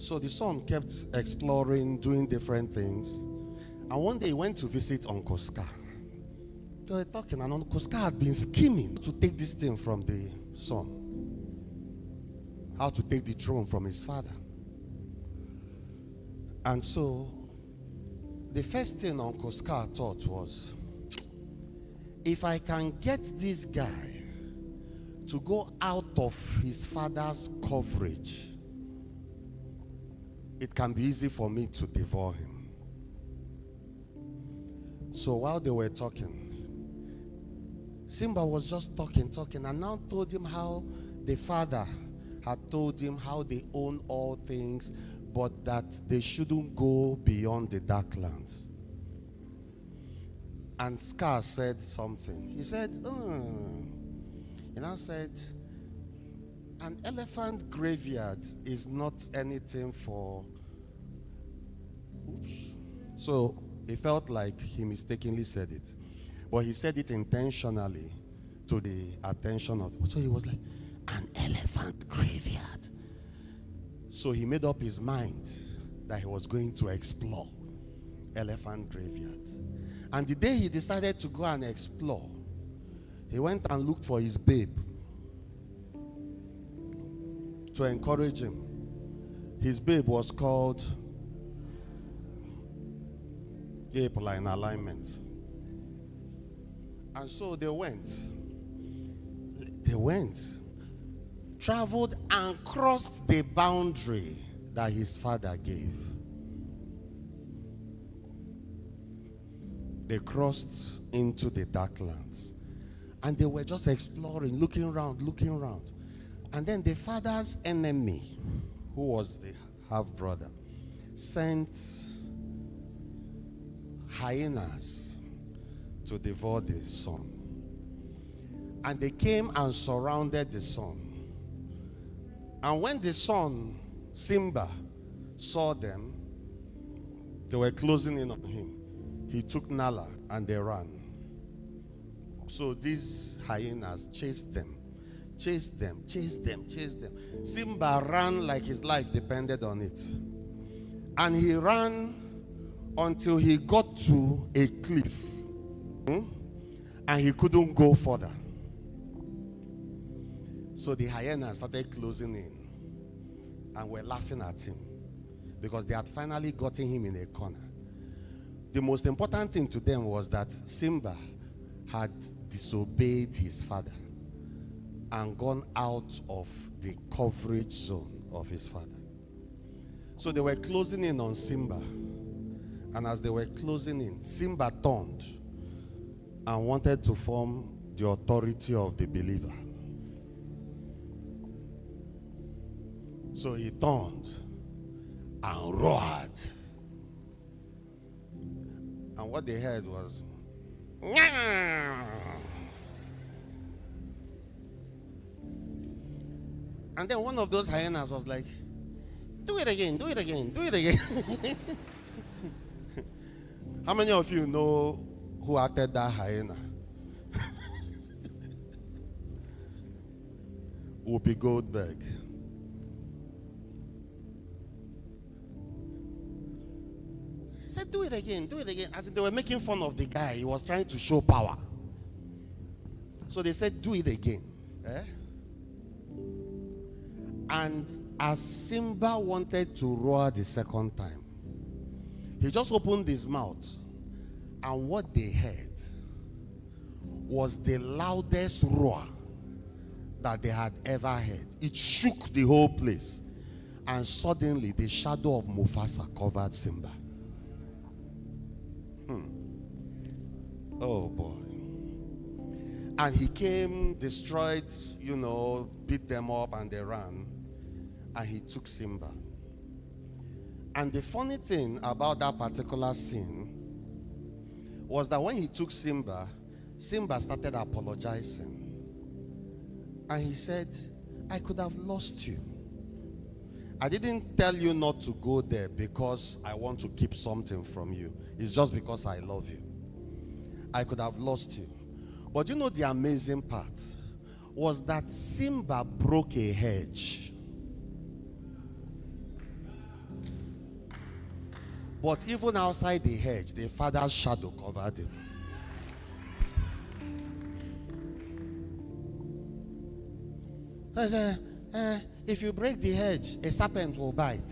So the son kept exploring, doing different things. And one day he went to visit Uncle Scar. They were talking, and Uncle Scar had been scheming to take this thing from the son. How to take the throne from his father. And so, the first thing Uncle Scar thought was, if I can get this guy to go out of his father's coverage, it can be easy for me to devour him. So while they were talking, Simba was just talking, and now told him how the father had told him how they own all things, but that they shouldn't go beyond the dark lands. And Scar said something. He said, and I said, an elephant graveyard is not anything for... Oops. So he felt like he mistakenly said it. But he said it intentionally to the attention of... So he was like, an elephant graveyard. So he made up his mind that he was going to explore elephant graveyard. And the day he decided to go and explore, he went and looked for his babe to encourage him. His babe was called April in alignment. And so they went, traveled and crossed the boundary that his father gave. They crossed into the dark lands. And they were just exploring, looking around. And then the father's enemy, who was the half-brother, sent hyenas to devour the son. And they came and surrounded the son. And when the son, Simba, saw them, they were closing in on him. He took Nala and they ran. So these hyenas chased them. Simba ran like his life depended on it. And he ran until he got to a cliff. And he couldn't go further. So the hyenas started closing in and were laughing at him because they had finally gotten him in a corner. The most important thing to them was that Simba had disobeyed his father and gone out of the coverage zone of his father. So they were closing in on Simba. And as they were closing in, Simba turned and wanted to form the authority of the believer. So he turned and roared. And what they heard was, and then one of those hyenas was like, do it again. How many of you know who acted that hyena? Whoopi Goldberg. He said, do it again. As in they were making fun of the guy. He was trying to show power. So they said, do it again. And as Simba wanted to roar the second time, he just opened his mouth, and what they heard was the loudest roar that they had ever heard. It shook the whole place, and suddenly the shadow of Mufasa covered Simba. Oh boy. And he came, destroyed, beat them up, and they ran, and he took Simba. And the funny thing about that particular scene was that when he took Simba, Simba started apologizing. And he said, I could have lost you. I didn't tell you not to go there because I want to keep something from you. It's just because I love you. I could have lost you. But the amazing part was that Simba broke a hedge. But even outside the hedge, the father's shadow covered him. If you break the hedge, a serpent will bite.